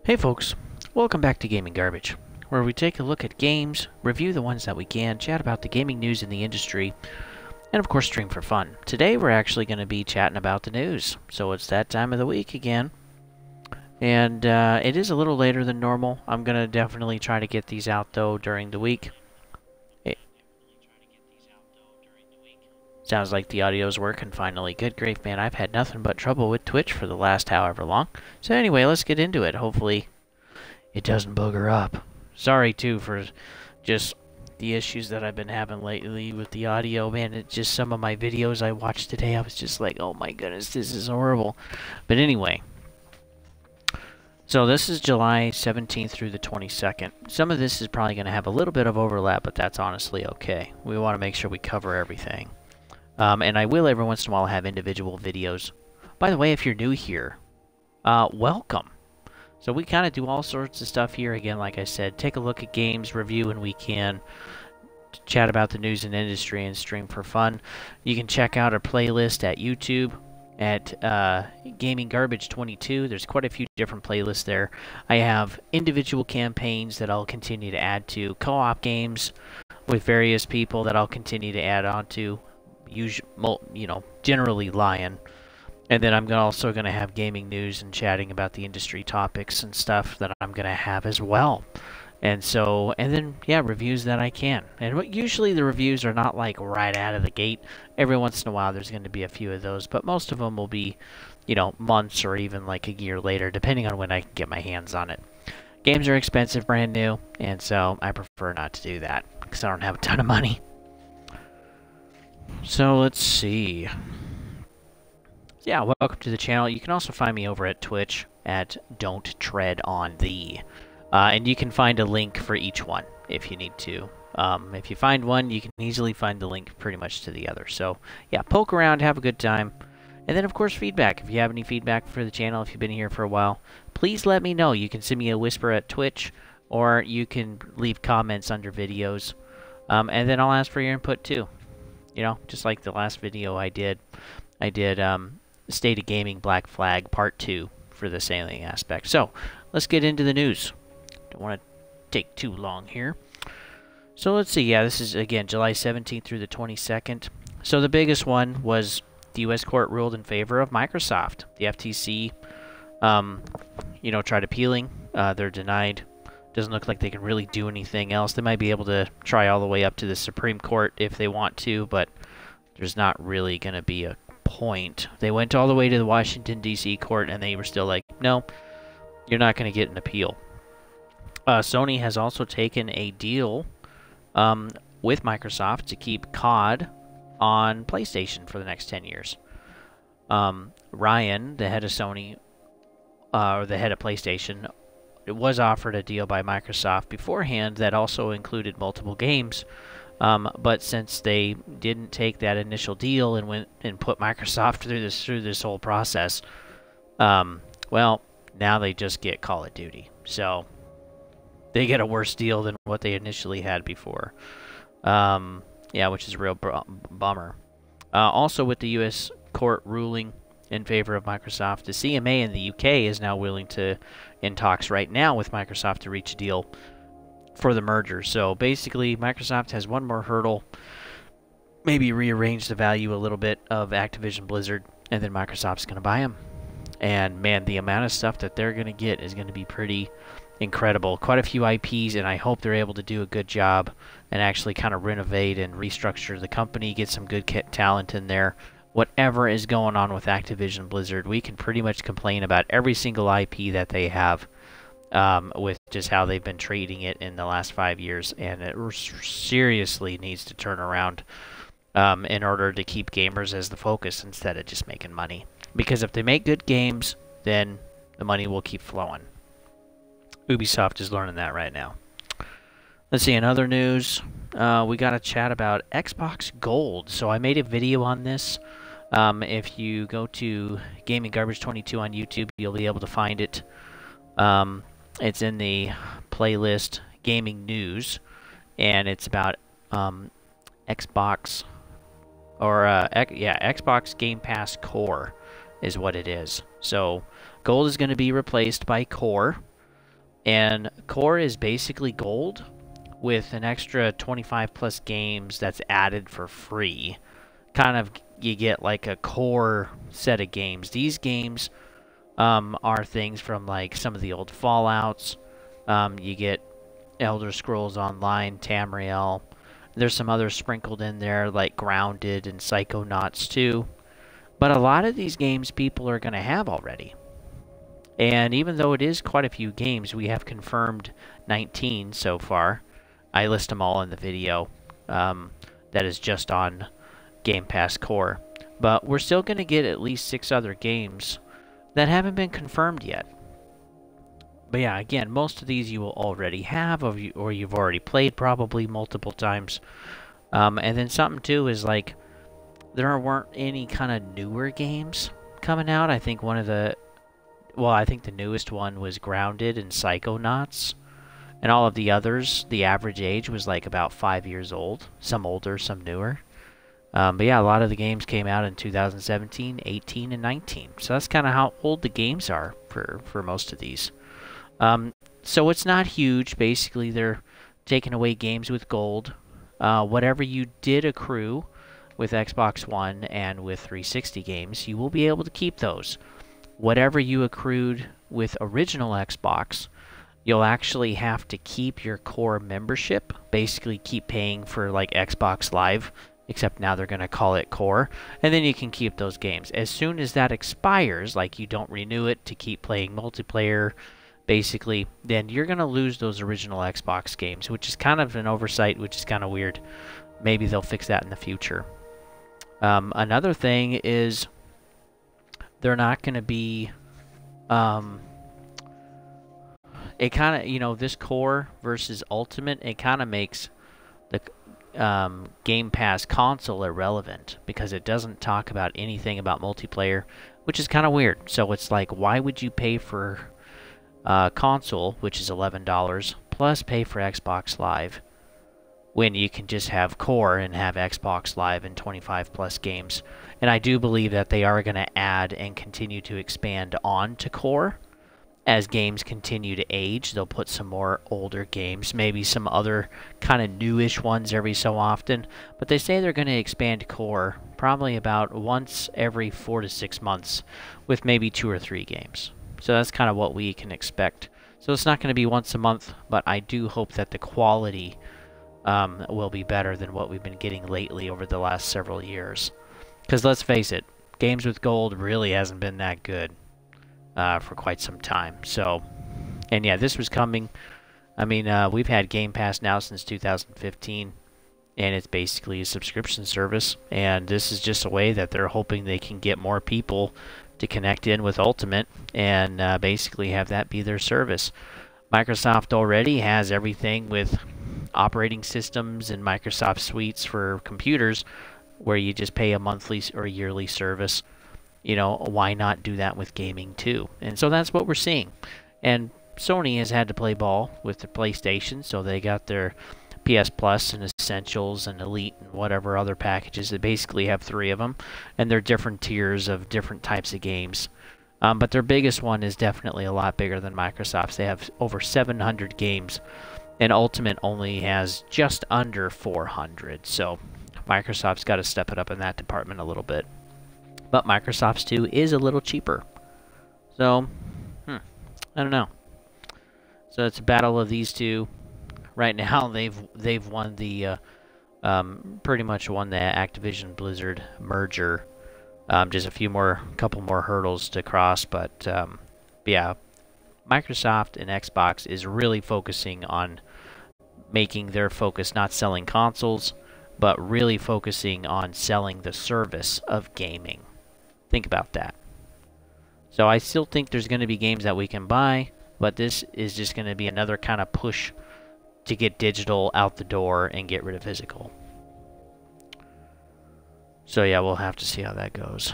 Hey folks, welcome back to Gaming Garbage, where we take a look at games, review the ones that we can, chat about the gaming news in the industry, and of course stream for fun. Today we're actually going to be chatting about the news, so it's that time of the week again. And it is a little later than normal. I'm going to definitely try to get these out though during the week. Sounds like the audio's working finally. Good grief, man, I've had nothing but trouble with Twitch for the last however long. So anyway, let's get into it. Hopefully it doesn't booger up. Sorry, too, for just the issues that I've been having lately with the audio. Man, it's just some of my videos I watched today, I was just like, oh my goodness, this is horrible. But anyway, so this is July 17th through the 22nd. Some of this is probably going to have a little bit of overlap, but that's honestly okay. We want to make sure we cover everything. And I will every once in a while have individual videos. By the way, if you're new here, welcome. So we kind of do all sorts of stuff here. Again, like I said, take a look at games, review when we can, chat about the news and industry, and stream for fun. You can check out our playlist at YouTube at Gaming Garbage 22. There's quite a few different playlists there. I have individual campaigns that I'll continue to add to, co-op games with various people that I'll continue to add on to. Generally Lion. And then I'm also going to have gaming news and chatting about the industry topics and stuff that I'm going to have as well. And then, yeah, reviews that I can. And usually the reviews are not like right out of the gate. Every once in a while there's going to be a few of those, but most of them will be, months or even like a year later, depending on when I can get my hands on it. Games are expensive, brand new, and so I prefer not to do that because I don't have a ton of money. So let's see. Yeah, welcome to the channel. You can also find me over at Twitch at Don't Tread on Thee. And you can find a link for each one if you need to. If you find one, you can easily find the link pretty much to the other. So, yeah, poke around, have a good time. And then, of course, feedback. If you have any feedback for the channel, if you've been here for a while, please let me know. You can send me a whisper at Twitch, or you can leave comments under videos. And then I'll ask for your input, too. Just like the last video I did State of Gaming Black Flag Part 2 for the sailing aspect. So, let's get into the news. Don't want to take too long here. So, let's see. Yeah, this is, again, July 17th through the 22nd. So, the biggest one was the U.S. court ruled in favor of Microsoft. The FTC, tried appealing. They're denied. Doesn't look like they can really do anything else. They might be able to try all the way up to the Supreme Court if they want to, but there's not really going to be a point. They went all the way to the Washington, D.C. court, and they were still like, no, you're not going to get an appeal. Sony has also taken a deal with Microsoft to keep COD on PlayStation for the next 10 years. Ryan, the head of Sony, or the head of PlayStation, it was offered a deal by Microsoft beforehand that also included multiple games, but since they didn't take that initial deal and went and put Microsoft through this whole process, well, now they just get Call of Duty. So they get a worse deal than what they initially had before. Yeah, which is a real bummer. Also, with the U.S. court ruling in favor of Microsoft, the CMA in the UK is now willing to, in talks right now with Microsoft to reach a deal for the merger. So basically, Microsoft has one more hurdle, maybe rearrange the value a little bit of Activision Blizzard, and then Microsoft's going to buy them. And man, the amount of stuff that they're going to get is going to be pretty incredible. Quite a few IPs, and I hope they're able to do a good job and actually kind of renovate and restructure the company, get some good talent in there. Whatever is going on with Activision Blizzard, we can pretty much complain about every single IP that they have with just how they've been treating it in the last 5 years, and it seriously needs to turn around in order to keep gamers as the focus instead of just making money. Because if they make good games, then the money will keep flowing. Ubisoft is learning that right now. Let's see, in other news, we got a chat about Xbox Gold. So I made a video on this. If you go to Gaming Garbage 22 on YouTube, you'll be able to find it. It's in the playlist Gaming News, and it's about Xbox, or Xbox Game Pass Core is what it is. So Gold is going to be replaced by Core. And Core is basically gold with an extra 25 plus games that's added for free. Kind of, you get like a core set of games. These games are things from like some of the old Fallouts. You get Elder Scrolls Online, Tamriel. There's some others sprinkled in there like Grounded and Psychonauts too. But a lot of these games people are going to have already. And even though it is quite a few games, we have confirmed 19 so far. I list them all in the video. That is just on Game Pass Core. But we're still going to get at least 6 other games that haven't been confirmed yet. But yeah, again, most of these you will already have, or you've already played probably multiple times. And then something too is like, there weren't any kind of newer games coming out. I think I think the newest one was Grounded and Psychonauts. And all of the others, the average age was like about 5 years old. Some older, some newer. But yeah, a lot of the games came out in 2017, 18, and 19. So that's kind of how old the games are for most of these. So it's not huge. Basically, they're taking away games with gold. Whatever you did accrue with Xbox One and with 360 games, you will be able to keep those. Whatever you accrued with original Xbox, you'll actually have to keep your core membership. Basically, keep paying for like Xbox Live, except now they're going to call it Core, and then you can keep those games. As soon as that expires, like you don't renew it to keep playing multiplayer, basically, then you're going to lose those original Xbox games, which is kind of an oversight, which is kind of weird. Maybe they'll fix that in the future. Another thing is they're not going to be... it kind of, this Core versus Ultimate, it kind of makes the Game Pass console irrelevant because it doesn't talk about anything about multiplayer, which is kind of weird. So it's like, why would you pay for console, which is $11, plus pay for Xbox Live, when you can just have Core and have Xbox Live and 25 plus games? And I do believe that they are going to add and continue to expand on to Core. As games continue to age, they'll put some more older games, maybe some other kind of newish ones every so often. But they say they're going to expand Core probably about once every 4 to 6 months with maybe 2 or 3 games. So that's kind of what we can expect. So it's not going to be once a month, but I do hope that the quality will be better than what we've been getting lately over the last several years. Because let's face it, games with gold really hasn't been that good. For quite some time. So, and yeah, this was coming. I mean, we've had Game Pass now since 2015, and it's basically a subscription service. And this is just a way that they're hoping they can get more people to connect in with Ultimate and basically have that be their service. Microsoft already has everything with operating systems and Microsoft suites for computers, where you just pay a monthly or yearly service. Why not do that with gaming too? And so that's what we're seeing. And Sony has had to play ball with the PlayStation, so they got their PS Plus and Essentials and Elite and whatever other packages. They basically have 3 of them, and they're different tiers of different types of games. But their biggest one is definitely a lot bigger than Microsoft's. They have over 700 games, and Ultimate only has just under 400. So Microsoft's got to step it up in that department a little bit. But Microsoft's too is a little cheaper. So, I don't know. So it's a battle of these two. Right now, they've won the pretty much won the Activision Blizzard merger. Just couple more hurdles to cross. But yeah, Microsoft and Xbox is really focusing on making their focus not selling consoles, but really focusing on selling the service of gaming. Think about that. So I still think there's going to be games that we can buy, but this is just going to be another kind of push to get digital out the door and get rid of physical. So yeah, we'll have to see how that goes,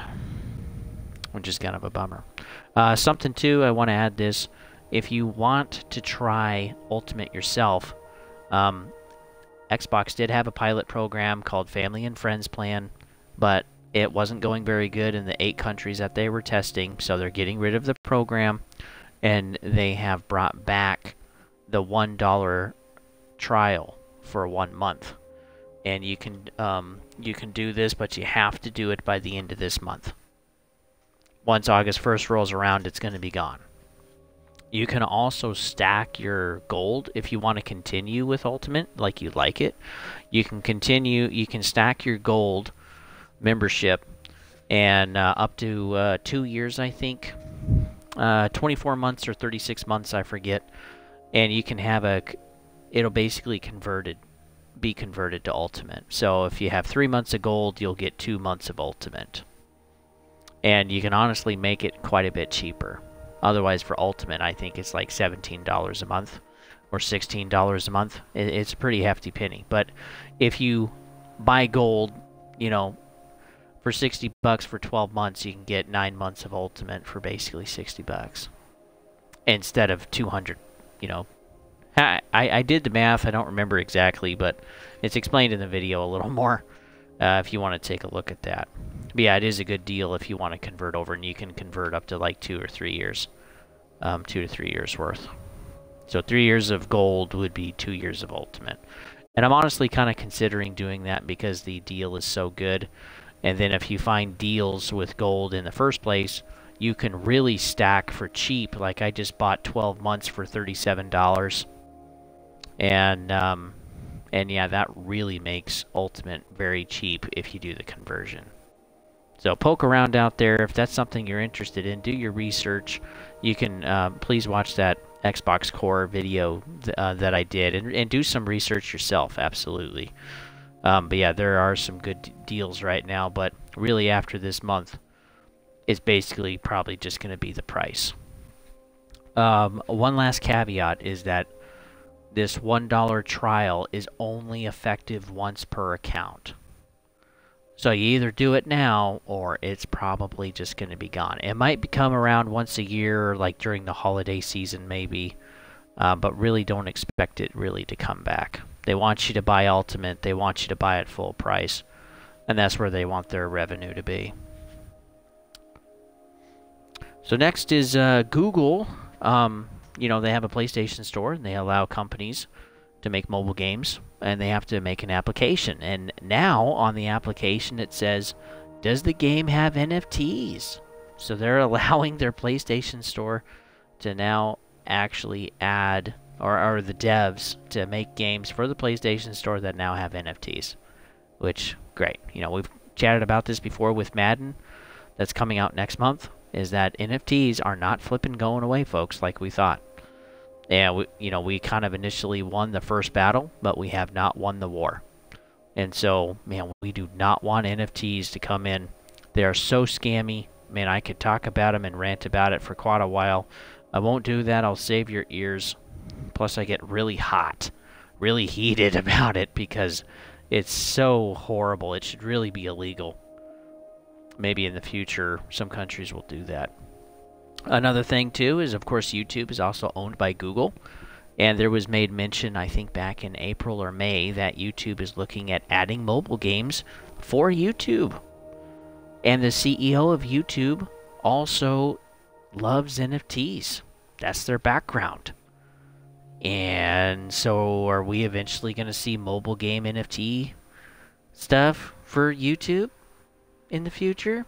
which is kind of a bummer. Something too, I want to add this. If you want to try Ultimate yourself, Xbox did have a pilot program called Family and Friends Plan, but it wasn't going very good in the 8 countries that they were testing, so they're getting rid of the program, and they have brought back the $1 trial for 1 month, and you can do this, but you have to do it by the end of this month. Once August 1st rolls around, it's going to be gone. You can also stack your gold if you want to continue with Ultimate, like you like it. You can stack your gold membership, and up to 2 years, I think. 24 months or 36 months, I forget. And you can have it'll basically be converted to Ultimate. So if you have 3 months of gold, you'll get 2 months of Ultimate. And you can honestly make it quite a bit cheaper. Otherwise, for Ultimate, I think it's like $17 a month or $16 a month. It's a pretty hefty penny. But if you buy gold, for $60 for 12 months, you can get 9 months of Ultimate for basically $60 instead of $200. I did the math. I don't remember exactly, but it's explained in the video a little more if you want to take a look at that. But yeah, it is a good deal if you want to convert over, and you can convert up to like 2 or 3 years, 2 to 3 years worth. So 3 years of gold would be 2 years of Ultimate. And I'm honestly kind of considering doing that because the deal is so good. And then if you find deals with gold in the first place, you can really stack for cheap. Like I just bought 12 months for $37. And yeah, that really makes Ultimate very cheap if you do the conversion. So poke around out there. If that's something you're interested in, do your research. You can please watch that Xbox Core video that I did, and do some research yourself, absolutely. But yeah, there are some good deals right now, but really after this month, it's basically probably just going to be the price. One last caveat is that this $1 trial is only effective once per account. So you either do it now, or it's probably just going to be gone. It might come around once a year, like during the holiday season maybe, but really don't expect it really to come back. They want you to buy Ultimate, they want you to buy it full price, and that's where they want their revenue to be. So next is Google. They have a PlayStation Store, and they allow companies to make mobile games, and they have to make an application. And now on the application it says, does the game have NFTs? So they're allowing their PlayStation Store to now actually add, or the devs to make games for the PlayStation Store that now have NFTs, which, great. We've chatted about this before with Madden that's coming out next month, is that NFTs are not flipping going away, folks, like we thought. Yeah, we kind of initially won the first battle, but we have not won the war. And so, man, we do not want NFTs to come in. They are so scammy. Man, I could talk about them and rant about it for quite a while. I won't do that. I'll save your ears. Plus, I get really hot, really heated about it because it's so horrible. It should really be illegal. Maybe in the future, some countries will do that. Another thing, too, is, of course, YouTube is also owned by Google. And there was made mention, I think, back in April or May, that YouTube is looking at adding mobile games for YouTube. And the CEO of YouTube also loves NFTs. That's their background. And so are we eventually going to see mobile game NFT stuff for YouTube in the future?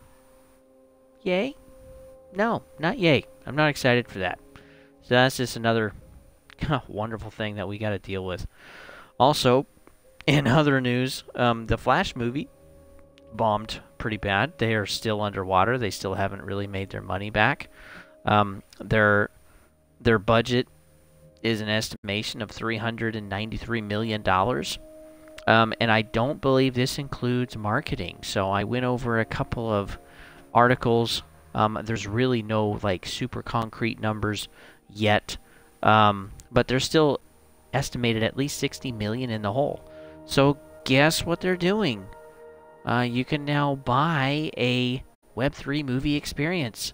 Yay? No, not yay. I'm not excited for that. So that's just another wonderful thing that we got to deal with. Also, in other news, the Flash movie bombed pretty bad. They are still underwater. They still haven't really made their money back. Their budget is an estimation of $393 million. And I don't believe this includes marketing. So I went over a couple of articles. There's really no super concrete numbers yet. But they're still estimated at least $60 million in the hole. So guess what they're doing? You can now buy a Web3 movie experience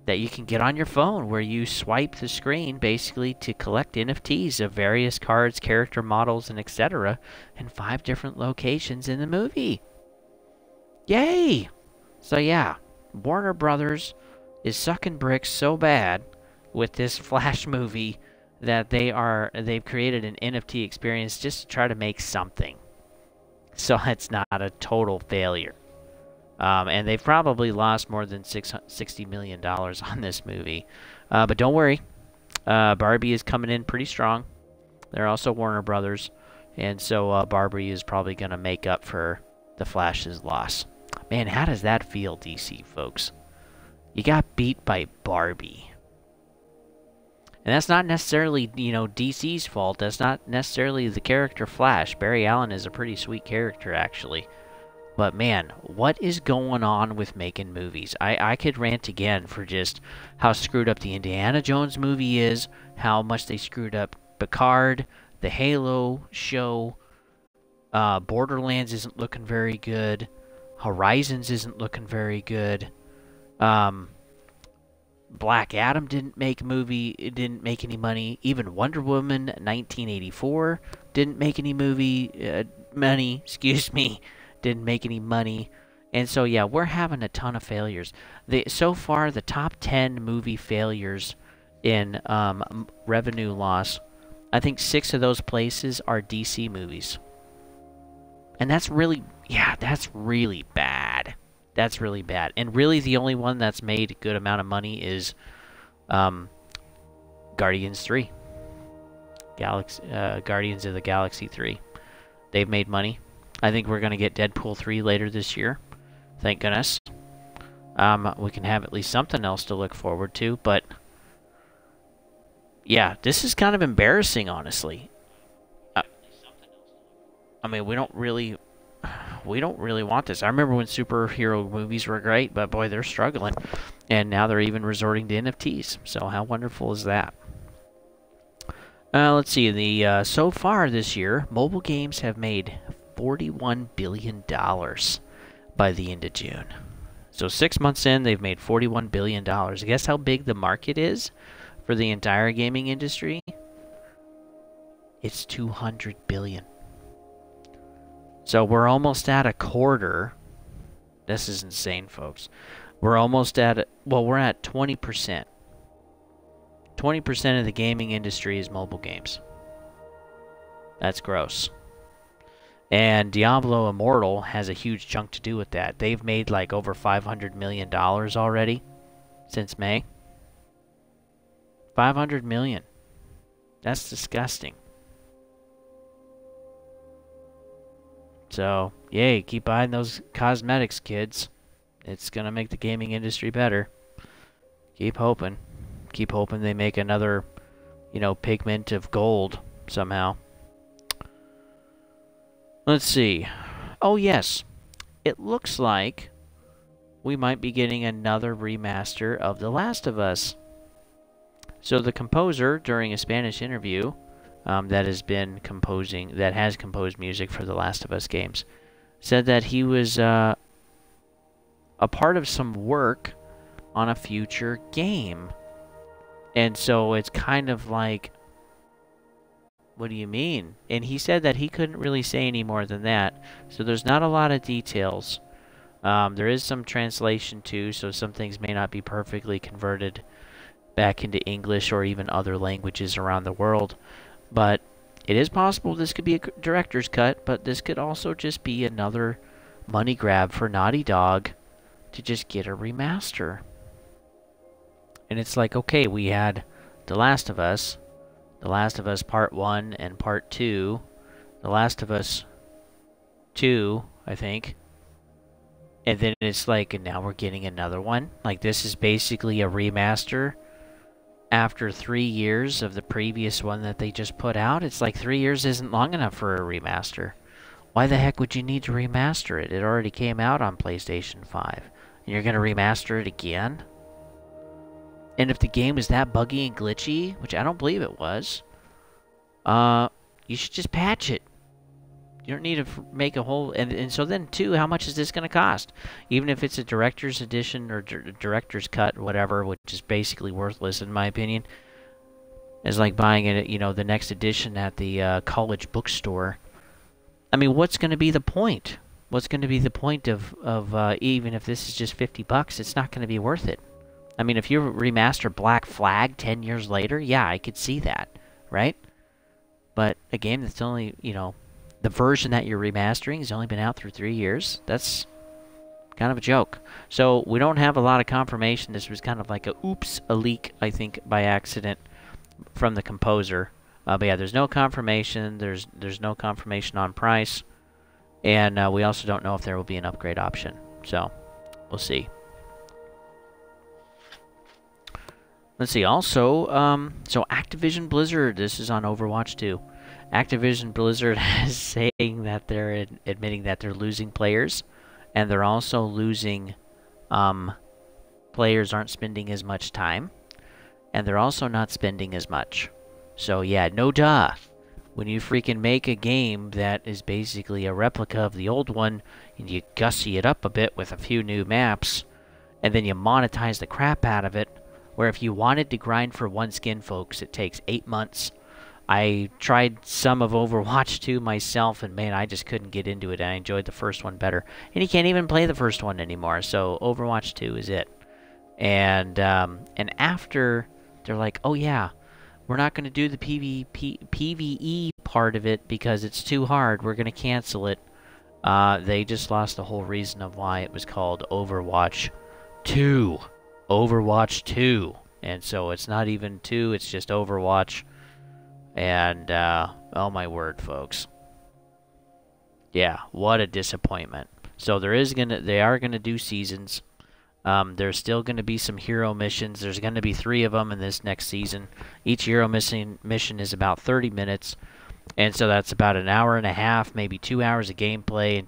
that you can get on your phone, where you swipe the screen basically to collect NFTs of various cards, character models, and etc. in 5 different locations in the movie. Yay! So yeah, Warner Brothers is sucking bricks so bad with this Flash movie that they've created an NFT experience just to try to make something. So it's not a total failure. And they've probably lost more than $60 million on this movie. But don't worry, Barbie is coming in pretty strong. They're also Warner Brothers. And so Barbie is probably going to make up for the Flash's loss. Man, how does that feel, DC folks? You got beat by Barbie. And that's not necessarily, DC's fault. That's not necessarily the character Flash. Barry Allen is a pretty sweet character, actually. But man, what is going on with making movies? I could rant again for just how screwed up the Indiana Jones movie is, how much they screwed up Picard, the Halo show, Borderlands isn't looking very good, Horizons isn't looking very good, Black Adam didn't make any money, even Wonder Woman 1984 didn't make any money, didn't make any money. And so, yeah, we're having a ton of failures. So far, the top 10 movie failures in revenue loss, I think 6 of those places are DC movies. And that's really bad. That's really bad. And really, the only one that's made a good amount of money is Guardians 3. Guardians of the Galaxy 3. They've made money. I think we're going to get Deadpool 3 later this year. Thank goodness. We can have at least something else to look forward to. But, yeah, this is kind of embarrassing, honestly. I mean, we don't really want this. I remember when superhero movies were great, but boy, they're struggling. And now they're even resorting to NFTs. So how wonderful is that? Let's see. So far this year, mobile games have made $41 billion by the end of June. So 6 months in, they've made $41 billion. Guess how big the market is for the entire gaming industry? It's $200 billion. So we're almost at a quarter. This is insane, folks. We're almost at we're at 20%. 20% of the gaming industry is mobile games. That's gross. And Diablo Immortal has a huge chunk to do with that. They've made like over $500 million already since May. 500 million. That's disgusting. So, yay, keep buying those cosmetics, kids. It's going to make the gaming industry better. Keep hoping. Keep hoping they make another, pigment of gold somehow. Let's see. Oh, yes. It looks like we might be getting another remaster of The Last of Us. So the composer, during a Spanish interview, that has composed music for the Last of Us games, said that he was a part of some work on a future game. And so it's kind of like, what do you mean? And he said that he couldn't really say any more than that. So there's not a lot of details. There is some translation too, so some things may not be perfectly converted back into English or even other languages around the world. But it is possible this could be a director's cut, but this could also just be another money grab for Naughty Dog to just get a remaster. And it's like, okay, we had The Last of Us Part 1 and Part 2, The Last of Us 2, I think. And then it's like, and now we're getting another one. Like, this is basically a remaster after 3 years of the previous one that they just put out. It's like 3 years isn't long enough for a remaster. Why the heck would you need to remaster it? It already came out on PlayStation 5. And you're going to remaster it again? And if the game is that buggy and glitchy, which I don't believe it was, you should just patch it. You don't need to make a whole... And so then, too, how much is this going to cost? Even if it's a director's edition or director's cut, whatever, which is basically worthless in my opinion. It's like buying it, the next edition at the college bookstore. I mean, what's going to be the point? What's going to be the point of even if this is just $50, it's not going to be worth it. I mean, if you remaster Black Flag 10 years later, yeah, I could see that. right? But a game that's only, the version that you're remastering has only been out through 3 years. That's kind of a joke. So we don't have a lot of confirmation. This was kind of like a leak, I think, by accident from the composer. But yeah, there's no confirmation. There's no confirmation on price. And we also don't know if there will be an upgrade option. So we'll see. Let's see. Also, so Activision Blizzard, this is on Overwatch 2. Activision Blizzard is saying that they're admitting that they're losing players, and they're also losing players aren't spending as much time, and they're also not spending as much. So yeah, no duh. When you freaking make a game that is basically a replica of the old one, and you gussy it up a bit with a few new maps, and then you monetize the crap out of it, where if you wanted to grind for one skin, folks, it takes 8 months. I tried some of Overwatch 2 myself, and man, I just couldn't get into it. I enjoyed the first one better. And you can't even play the first one anymore, so Overwatch 2 is it. And after, they're like, oh yeah, we're not going to do the PvE part of it because it's too hard. We're going to cancel it. They just lost the whole reason of why it was called Overwatch 2. Overwatch 2. And so it's not even 2, it's just Overwatch. And, oh my word, folks. Yeah, what a disappointment. So they are gonna do seasons. There's still gonna be some hero missions. There's gonna be 3 of them in this next season. Each hero mission is about 30 minutes. And so that's about an hour and a half, maybe 2 hours of gameplay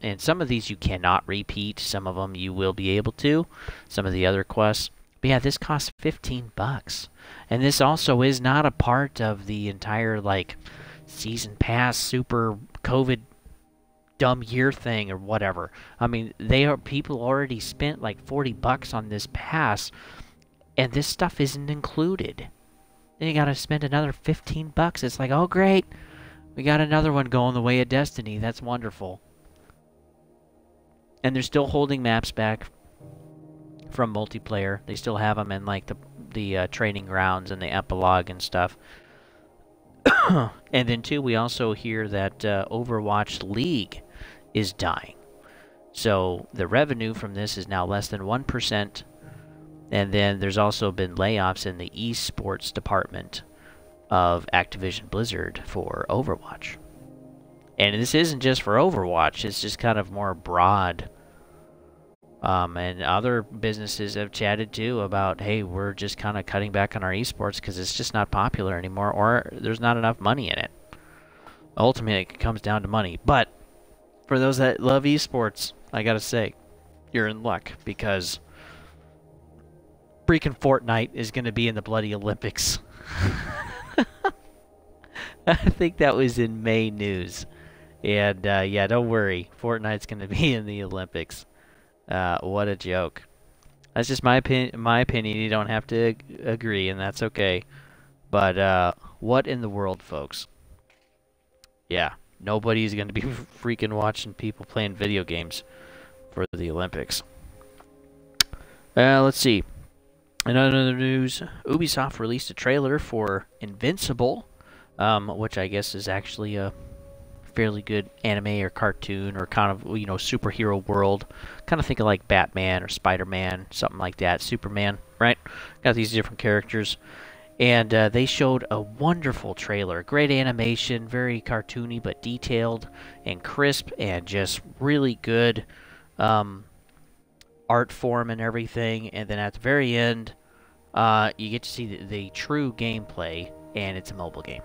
and some of these you cannot repeat. Some of them you will be able to. Some of the other quests. But yeah, this costs $15. And this also is not a part of the entire, season pass, super COVID dumb year thing or whatever. I mean, people already spent like $40 on this pass, and this stuff isn't included. Then you gotta spend another $15. It's like, oh great, we got another one going the way of Destiny. That's wonderful. And they're still holding maps back from multiplayer. They still have them in the training grounds and the epilogue and stuff. And then too, we also hear that Overwatch League is dying. So the revenue from this is now less than 1%. And then there's also been layoffs in the esports department of Activision Blizzard for Overwatch. And this isn't just for Overwatch, it's just kind of more broad. And other businesses have chatted too about, hey, we're just kind of cutting back on our esports because it's just not popular anymore, or there's not enough money in it. Ultimately, it comes down to money. But for those that love esports, I gotta say, you're in luck because freaking Fortnite is going to be in the bloody Olympics. I think that was in May news. And yeah, don't worry. Fortnite's going to be in the Olympics. What a joke. That's just my opinion. You don't have to agree, and that's okay. But what in the world, folks? Yeah, nobody's going to be freaking watching people playing video games for the Olympics. Let's see. In other news, Ubisoft released a trailer for Invincible, which I guess is actually a fairly good anime or cartoon or kind of, superhero world. Kind of think of like Batman or Spider-Man, something like that. Superman, right? Got these different characters. And they showed a wonderful trailer. Great animation, very cartoony but detailed and crisp and just really good art form and everything. And then at the very end, you get to see the true gameplay, and it's a mobile game.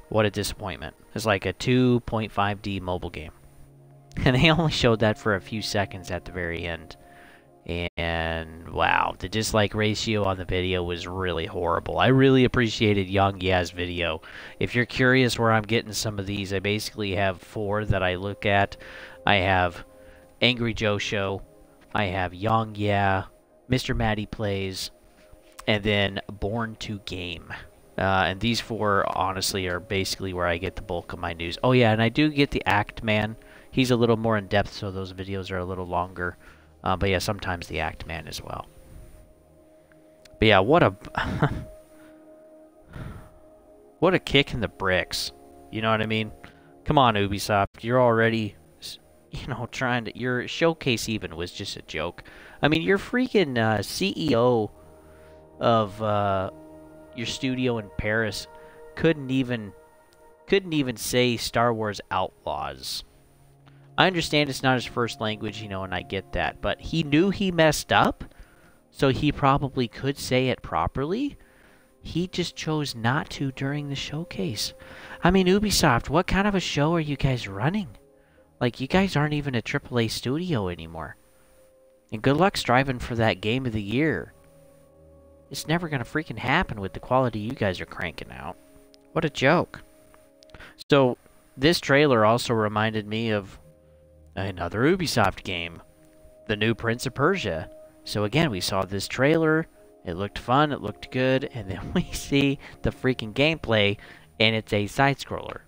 What a disappointment. It's like a 2.5D mobile game. And they only showed that for a few seconds at the very end. And wow, the dislike ratio on the video was really horrible. I really appreciated Young Ya's video. If you're curious where I'm getting some of these, I basically have 4 that I look at. I have Angry Joe Show, I have Young Ya, Mr. Matty Plays, and then Born to Game. And these 4, honestly, are basically where I get the bulk of my news. Oh yeah, and I do get the Act Man. He's a little more in-depth, so those videos are a little longer. But yeah, sometimes the Act Man as well. But yeah, what a... What a kick in the bricks. You know what I mean? Come on, Ubisoft. You're already, trying to. Your showcase even was just a joke. I mean, your freaking CEO of your studio in Paris couldn't even say Star Wars Outlaws. I understand it's not his first language, and I get that, but he knew he messed up, so he probably could say it properly. He just chose not to during the showcase. I mean, Ubisoft, what kind of a show are you guys running? Like, you guys aren't even a AAA studio anymore. And good luck striving for that Game of the Year. It's never going to freaking happen with the quality you guys are cranking out. What a joke. So, this trailer also reminded me of another Ubisoft game, the new Prince of Persia. So again, we saw this trailer, it looked fun, it looked good, and then we see the freaking gameplay, and it's a side-scroller.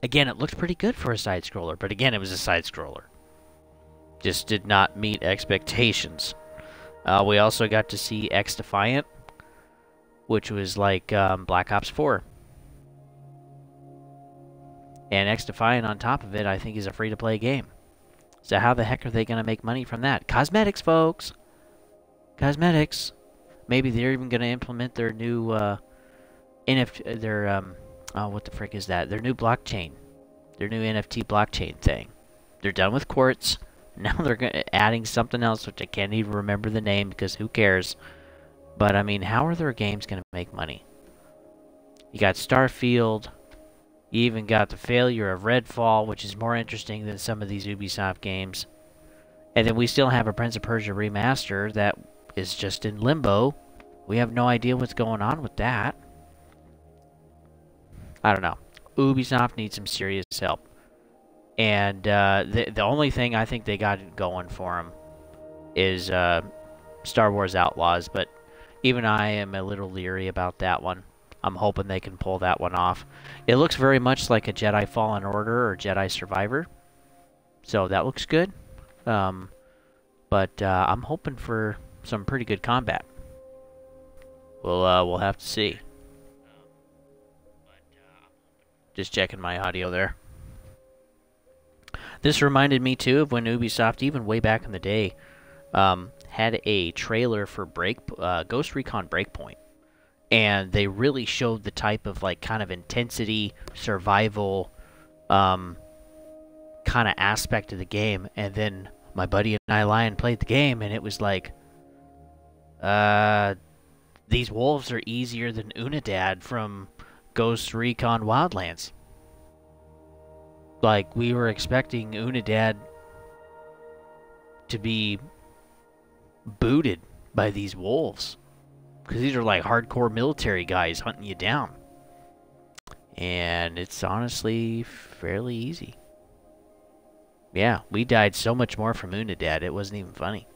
Again, it looked pretty good for a side-scroller, but again, it was a side-scroller. Just did not meet expectations. We also got to see X-Defiant, which was like Black Ops 4. And X-Defiant on top of it, I think, is a free-to-play game. So how the heck are they going to make money from that? Cosmetics, folks! Cosmetics. Maybe they're even going to implement their new what the frick is that? Their new blockchain. Their new NFT blockchain thing. They're done with Quartz. Now they're adding something else, which I can't even remember the name because who cares? But, I mean, how are their games going to make money? You got StarField. You even got the failure of Redfall, which is more interesting than some of these Ubisoft games. And then we still have a Prince of Persia remaster that is just in limbo. We have no idea what's going on with that. I don't know. Ubisoft needs some serious help. And the only thing I think they got going for them is Star Wars Outlaws. But even I am a little leery about that one. I'm hoping they can pull that one off. It looks very much like a Jedi Fallen Order or Jedi Survivor. So that looks good. But I'm hoping for some pretty good combat. We'll have to see. Just checking my audio there. This reminded me too of when Ubisoft, even way back in the day, had a trailer for Ghost Recon Breakpoint. And they really showed the type of kind of intensity, survival, kind of aspect of the game. And then my buddy and I, Lion, played the game, and it was like, these wolves are easier than Unidad from Ghost Recon Wildlands. Like, we were expecting Unidad to be booted by these wolves. Because these are like hardcore military guys hunting you down. And it's honestly fairly easy. Yeah, we died so much more from Unidad, it wasn't even funny.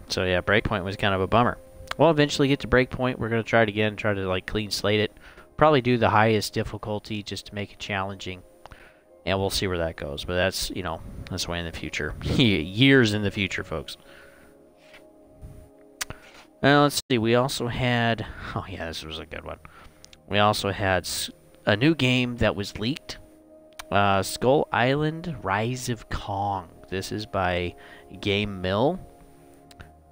So yeah, Breakpoint was kind of a bummer. We'll eventually get to Breakpoint. We're going to try it again, try to clean slate it. Probably do the highest difficulty just to make it challenging. And we'll see where that goes. But that's, that's way in the future. Years in the future, folks. Let's see, we also had... Oh yeah, this was a good one. We also had a new game that was leaked. Skull Island Rise of Kong. This is by Game Mill.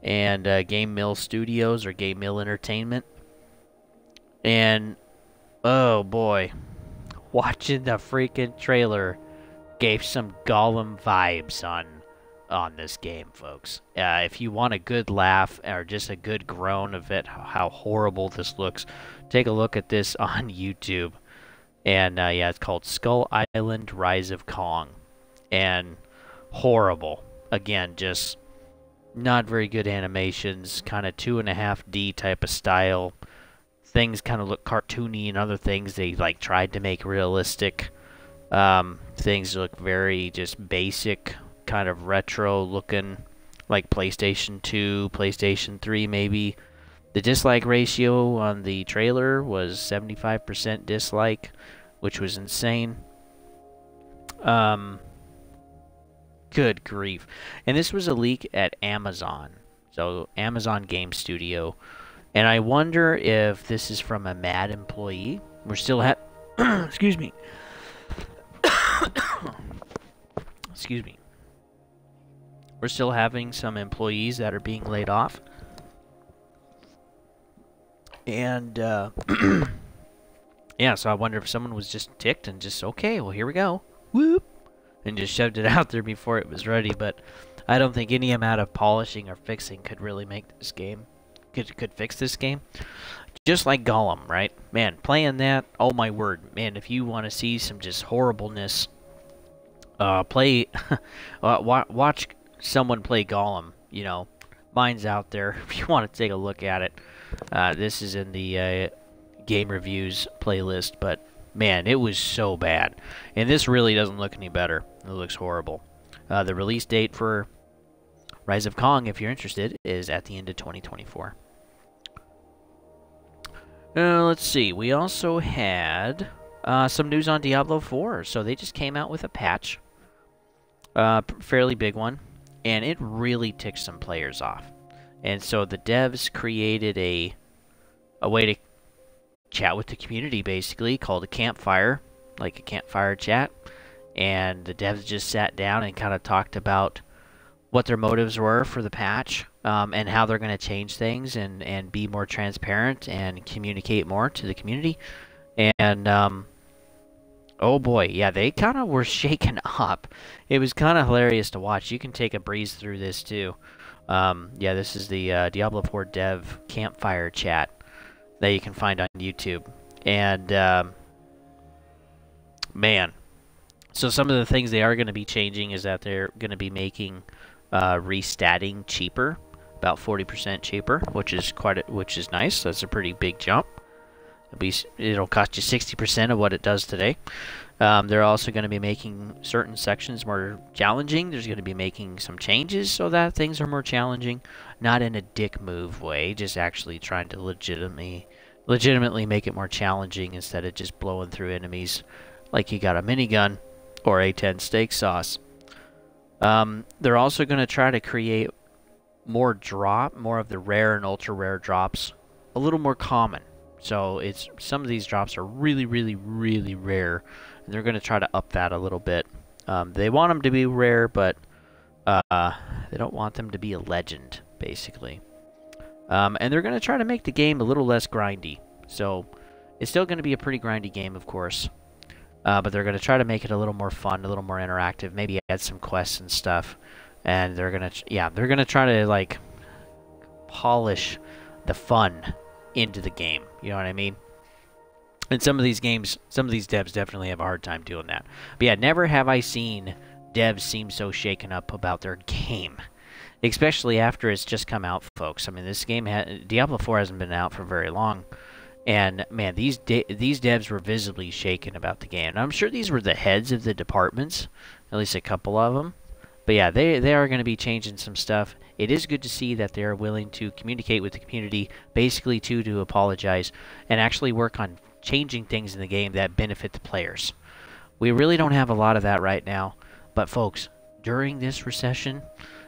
And Game Mill Studios or Game Mill Entertainment. And, oh boy. Watching the freaking trailer gave some Gollum vibes on this game, folks. If you want a good laugh or just a good groan of it, how horrible this looks, take a look at this on YouTube. And yeah, it's called Skull Island Rise of Kong. And horrible. Again, just not very good animations, kind of 2.5D type of style. Things kind of look cartoony, and other things they tried to make realistic. Things look very just basic, kind of retro looking, like PlayStation 2, PlayStation 3 maybe. The dislike ratio on the trailer was 75% dislike, which was insane. Good grief. And this was a leak at Amazon. So Amazon Game Studio. And I wonder if this is from a mad employee. We're still excuse me. Excuse me. We're still having some employees that are being laid off. And, yeah, so I wonder if someone was just ticked and just, okay, well, here we go. Whoop. And just shoved it out there before it was ready. But I don't think any amount of polishing or fixing could really make this game, could fix this game. Just like Gollum, right? Man, playing that, oh my word. Man, if you want to see some just horribleness, play, watch someone play Gollum, you know. Mine's out there if you want to take a look at it. This is in the game reviews playlist, but man, it was so bad. And this really doesn't look any better. It looks horrible. The release date for Rise of Kong, if you're interested, is at the end of 2024. Let's see. We also had some news on Diablo 4. So they just came out with a patch. Fairly big one. And it really ticked some players off. And so the devs created a way to chat with the community, basically, called a campfire. Like a campfire chat. And the devs just sat down and kind of talked about what their motives were for the patch, and how they're going to change things and be more transparent and communicate more to the community. And, oh boy, yeah, they kind of were shaken up. It was kind of hilarious to watch. You can take a breeze through this too. Yeah, this is the Diablo 4 dev campfire chat that you can find on YouTube. And, man, so some of the things they are going to be changing is that they're going to be making restatting cheaper, about 40% cheaper, which is nice. That's a pretty big jump. It'll cost you 60% of what it does today. They're also going to be making certain sections more challenging. There's going to be making some changes so that things are more challenging, not in a dick move way, just actually trying to legitimately make it more challenging instead of just blowing through enemies like you got a minigun or A10 steak sauce. They're also going to try to create more of the rare and ultra rare drops a little more common. So some of these drops are really, really, really rare, and they're going to try to up that a little bit. They want them to be rare, but they don't want them to be a legend, basically. And they're going to try to make the game a little less grindy. So it's still going to be a pretty grindy game, of course. But they're going to try to make it a little more fun, a little more interactive, maybe add some quests and stuff. And they're going to try to, like, polish the fun into the game. You know what I mean? And some of these devs definitely have a hard time doing that. But yeah, never have I seen devs seem so shaken up about their game. Especially after it's just come out, folks. I mean, this game, Diablo 4 hasn't been out for very long. And, man, these devs were visibly shaken about the game. And I'm sure these were the heads of the departments, at least a couple of them. But, yeah, they are going to be changing some stuff. It is good to see that they are willing to communicate with the community, basically to apologize, and actually work on changing things in the game that benefit the players. We really don't have a lot of that right now. But, folks, during this recession,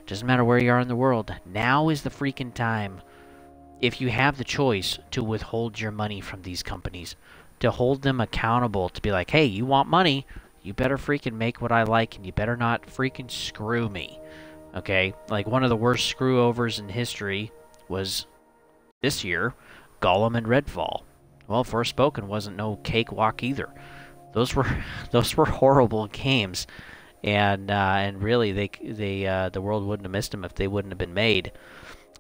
doesn't matter where you are in the world, now is the freaking time, if you have the choice, to withhold your money from these companies, to hold them accountable, to be like, hey, you want money, you better freaking make what I like, and you better not freaking screw me. Okay? Like, one of the worst screw-overs in history was, this year, Gollum and Redfall. Well, Forspoken wasn't no cakewalk either. Those were horrible games, and really, the world wouldn't have missed them if they wouldn't have been made.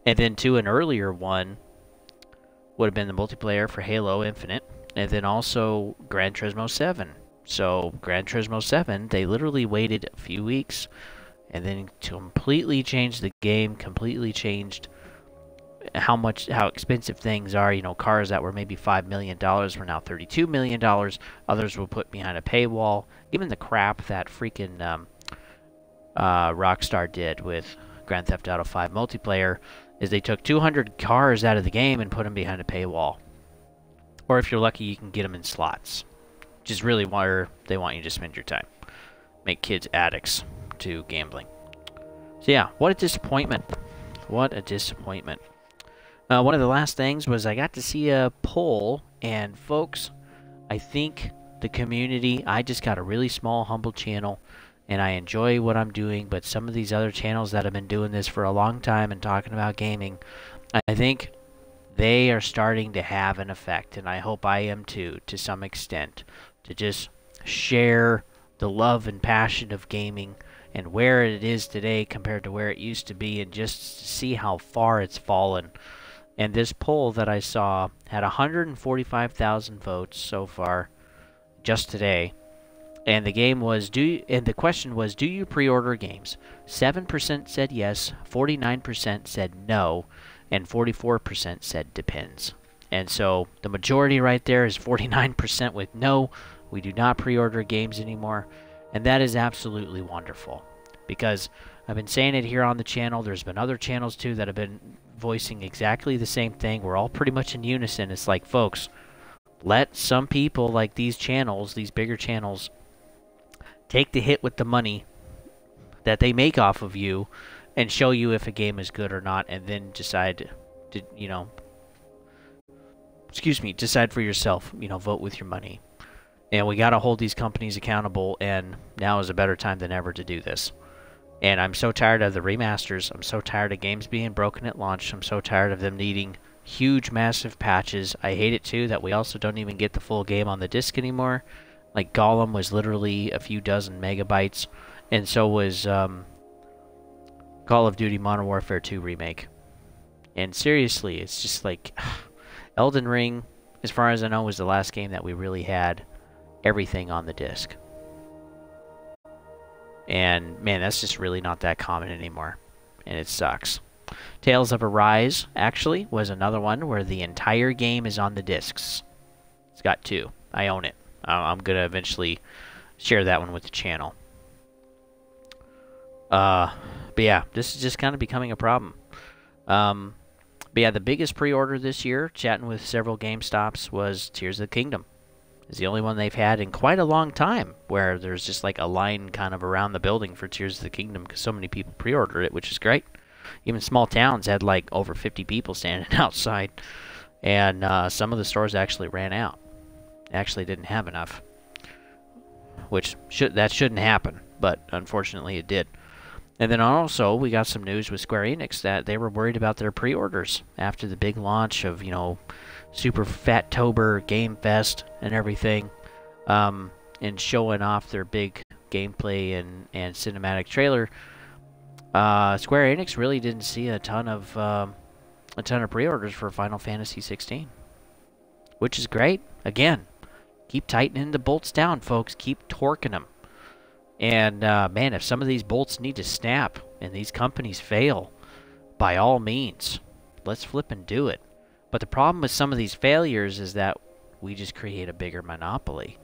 And then, too, an earlier one would have been the multiplayer for Halo Infinite, and then also Gran Turismo 7. So, Gran Turismo 7, they literally waited a few weeks, and then completely changed the game, completely changed how expensive things are. You know, cars that were maybe $5 million were now $32 million. Others were put behind a paywall. Given the crap that freaking Rockstar did with Grand Theft Auto 5 multiplayer, is they took 200 cars out of the game and put them behind a paywall. Or if you're lucky, you can get them in slots, which is really where they want you to spend your time. Make kids addicts to gambling. So yeah, what a disappointment. What a disappointment. One of the last things was I got to see a poll, and folks, I think the community, I just got a really small, humble channel, and I enjoy what I'm doing, but some of these other channels that have been doing this for a long time and talking about gaming, I think they are starting to have an effect, and I hope I am too, to some extent, to just share the love and passion of gaming and where it is today compared to where it used to be, and just see how far it's fallen. And this poll that I saw had 145,000 votes so far, just today. And the question was, do you pre-order games? 7% said yes, 49% said no, and 44% said depends. And so the majority right there is 49% with no. We do not pre-order games anymore, and that is absolutely wonderful, because I've been saying it here on the channel. There's been other channels too that have been voicing exactly the same thing. We're all pretty much in unison. It's like, folks, let some people like these channels, these bigger channels, take the hit with the money that they make off of you and show you if a game is good or not, and then decide to, decide for yourself, vote with your money. And we got to hold these companies accountable, and now is a better time than ever to do this. And I'm so tired of the remasters. I'm so tired of games being broken at launch. I'm so tired of them needing huge, massive patches. I hate it, too, that we also don't even get the full game on the disc anymore. Like, Gollum was literally a few dozen megabytes, and so was Call of Duty Modern Warfare 2 Remake. And seriously, it's just like, Elden Ring, as far as I know, was the last game that we really had everything on the disc. And, man, that's just really not that common anymore. And it sucks. Tales of Arise, actually, was another one where the entire game is on the discs. It's got 2. I own it. I'm going to eventually share that one with the channel. But yeah, this is just kind of becoming a problem. But yeah, the biggest pre-order this year, chatting with several GameStops, was Tears of the Kingdom. It's the only one they've had in quite a long time, where there's just like a line kind of around the building for Tears of the Kingdom, because so many people pre-ordered it, which is great. Even small towns had like over 50 people standing outside, and some of the stores actually ran out. Actually didn't have enough, which shouldn't happen, but unfortunately it did. And then also we got some news with Square Enix that they were worried about their pre-orders after the big launch of, Super Fat-tober Game Fest and everything, and showing off their big gameplay and cinematic trailer. Square Enix really didn't see a ton of pre-orders for Final Fantasy 16, which is great. Again, keep tightening the bolts down, folks. Keep torquing them. And, man, if some of these bolts need to snap and these companies fail, by all means, let's flip and do it. But the problem with some of these failures is that we just create a bigger monopoly.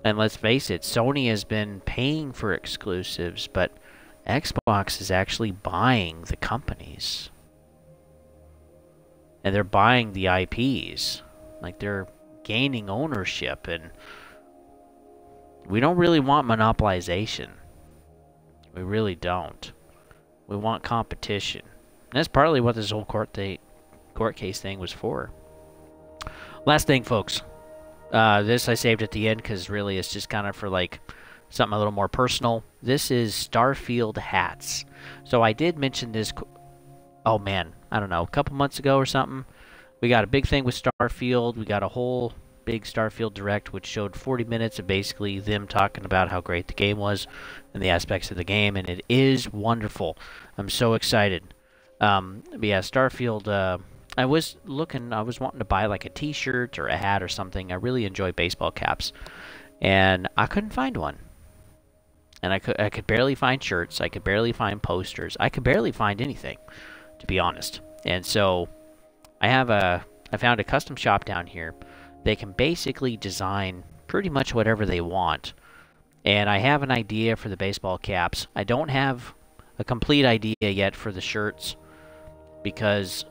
And let's face it, Sony has been paying for exclusives, but Xbox is actually buying the companies. And they're buying the IPs. Like, they're gaining ownership, and we don't really want monopolization. We really don't. We want competition. And that's partly what this whole court case thing was for. Last thing, folks. This I saved at the end because really it's just kind of for like something a little more personal. This is StarField hats. So I did mention this, oh man, I don't know, a couple months ago or something. We got a big thing with StarField. We got a whole big StarField Direct, which showed 40 minutes of basically them talking about how great the game was and the aspects of the game, and it is wonderful. I'm so excited. But yeah, StarField, I was wanting to buy like a t-shirt or a hat or something. I really enjoy baseball caps, and I couldn't find one. And I could barely find shirts. I could barely find posters. I could barely find anything, to be honest. And so I found a custom shop down here. They can basically design pretty much whatever they want. And I have an idea for the baseball caps. I don't have a complete idea yet for the shirts because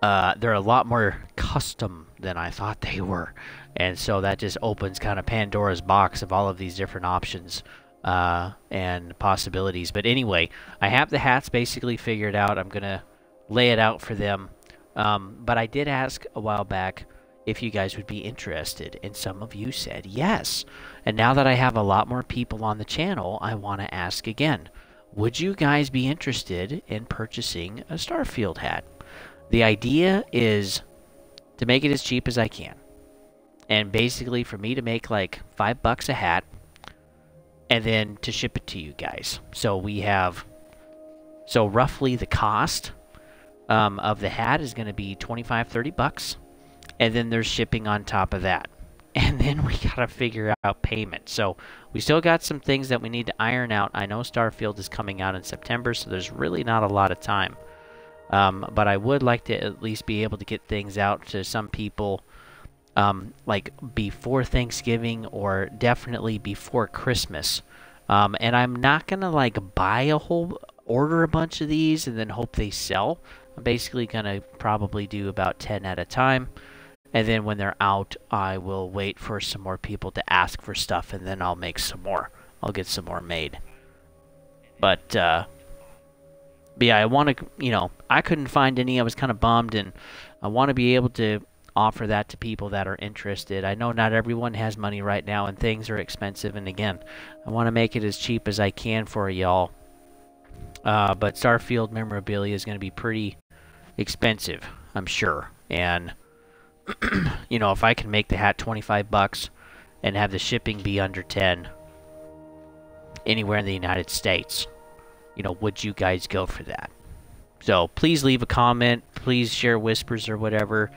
they're a lot more custom than I thought they were. And so that just opens kind of Pandora's box of all of these different options and possibilities. But anyway, I have the hats basically figured out. I'm going to lay it out for them. But I did ask a while back if you guys would be interested, and some of you said yes. And now that I have a lot more people on the channel, I want to ask again. Would you guys be interested in purchasing a StarField hat? The idea is to make it as cheap as I can. And basically for me to make like $5 a hat and then to ship it to you guys. So roughly the cost of the hat is going to be $25-30, and then there's shipping on top of that. And then we got to figure out payment. So we still got some things that we need to iron out. I know StarField is coming out in September, so there's really not a lot of time. But I would like to at least be able to get things out to some people like before Thanksgiving or definitely before Christmas. And I'm not going to like order a bunch of these and then hope they sell. I'm basically going to probably do about 10 at a time. And then when they're out, I will wait for some more people to ask for stuff, and then I'll make some more. I'll get some more made. But yeah, I want to, I couldn't find any. I was kind of bummed, and I want to be able to offer that to people that are interested. I know not everyone has money right now, and things are expensive. And again, I want to make it as cheap as I can for y'all. But StarField memorabilia is going to be pretty expensive, I'm sure. And if I can make the hat $25 and have the shipping be under 10 anywhere in the United States, would you guys go for that? So please leave a comment. Please share whispers or whatever.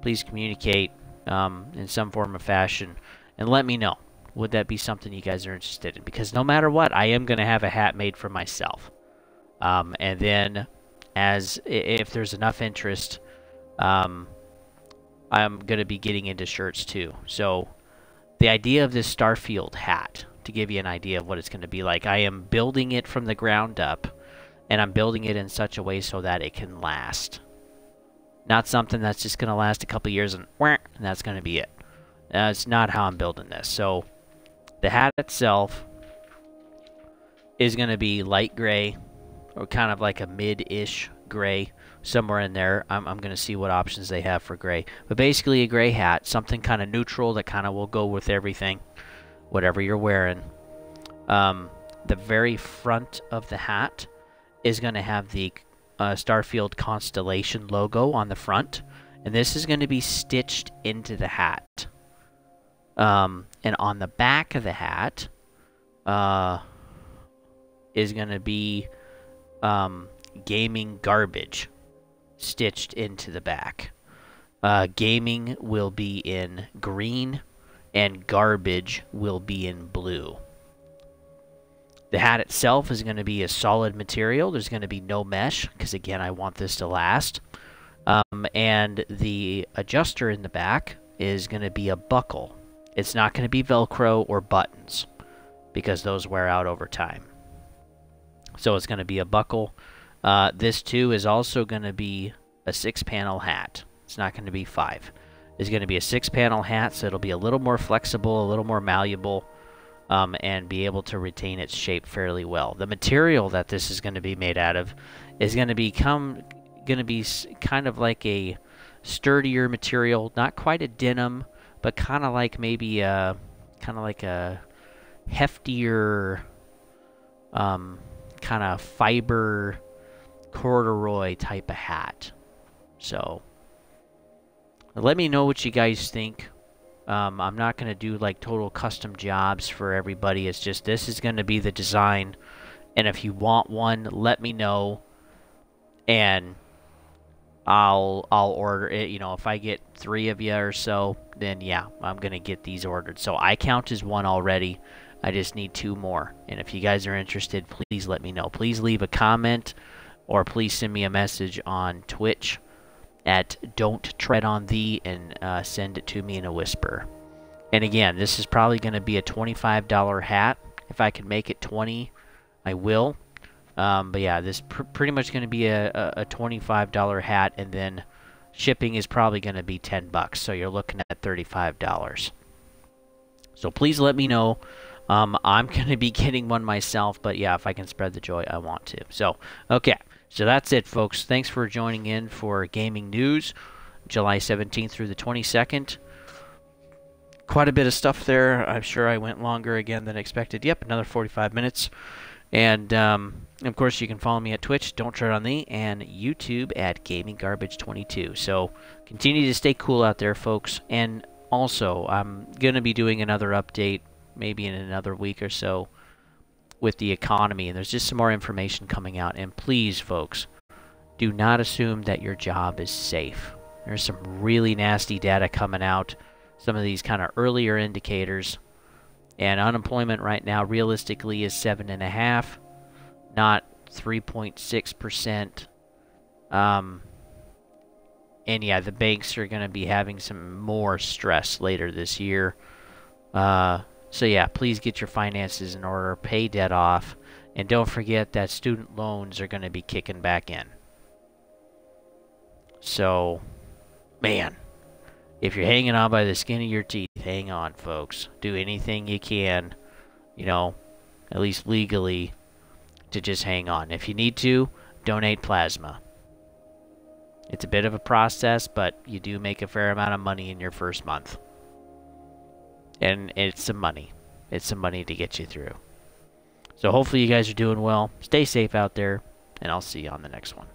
Please communicate in some form or fashion and let me know. Would that be something you guys are interested in? Because no matter what, I am going to have a hat made for myself. And then if there's enough interest, I'm going to be getting into shirts too. So the idea of this StarField hat, to give you an idea of what it's going to be like, I am building it from the ground up, and I'm building it in such a way so that it can last. Not something that's just going to last a couple years and that's going to be it. It's not how I'm building this. So the hat itself is going to be light gray, or kind of like a mid-ish gray, somewhere in there. I'm going to see what options they have for gray. But basically a gray hat, something kind of neutral that kind of will go with everything, whatever you're wearing. The very front of the hat is going to have the StarField Constellation logo on the front. And this is going to be stitched into the hat. And on the back of the hat is going to be gaming garbage stitched into the back. Gaming will be in green and garbage will be in blue. The hat itself is going to be a solid material. There's going to be no mesh because, again, I want this to last. And the adjuster in the back is going to be a buckle. It's not going to be Velcro or buttons because those wear out over time. So it's going to be a buckle. This, too, is also going to be a 6-panel hat. It's not going to be 5. It's going to be a 6-panel hat, so it'll be a little more flexible, a little more malleable, and be able to retain its shape fairly well. The material that this is going to be made out of is going to be kind of like a sturdier material, not quite a denim, but kind of like maybe a heftier kind of fiber corduroy type of hat. So let me know what you guys think. I'm not going to do like total custom jobs for everybody. It's just this is going to be the design, and if you want one, let me know, and I'll order it. If I get 3 of you or so, then yeah, I'm going to get these ordered. So I count as 1 already. I just need 2 more. And if you guys are interested, please let me know. Please leave a comment or please send me a message on Twitch at Don't Tread on Thee and send it to me in a whisper. And again, this is probably going to be a $25 hat. If I can make it 20, I will. But yeah, this pretty much going to be a $25 hat, and then shipping is probably going to be $10. So you're looking at $35. So please let me know I'm going to be getting one myself, but yeah, if I can spread the joy, I want to. So, okay. So that's it, folks. Thanks for joining in for Gaming News, July 17th through the 22nd. Quite a bit of stuff there. I'm sure I went longer again than expected. Yep, another 45 minutes. And, of course, you can follow me at Twitch, Don't Tread on Thee, and YouTube at GamingGarbage22. So continue to stay cool out there, folks. And also, I'm going to be doing another update maybe in another week or so with the economy. And there's just some more information coming out. And please, folks, do not assume that your job is safe. There's some really nasty data coming out. Some of these kind of earlier indicators. And unemployment right now realistically is 7.5%, not 3.6%. And yeah, the banks are going to be having some more stress later this year. So yeah, please get your finances in order, pay debt off, and don't forget that student loans are going to be kicking back in. So, man, if you're hanging on by the skin of your teeth, hang on, folks. Do anything you can, you know, at least legally, to just hang on. If you need to, donate plasma. It's a bit of a process, but you do make a fair amount of money in your first month. And it's some money. It's some money to get you through. So hopefully you guys are doing well. Stay safe out there, and I'll see you on the next one.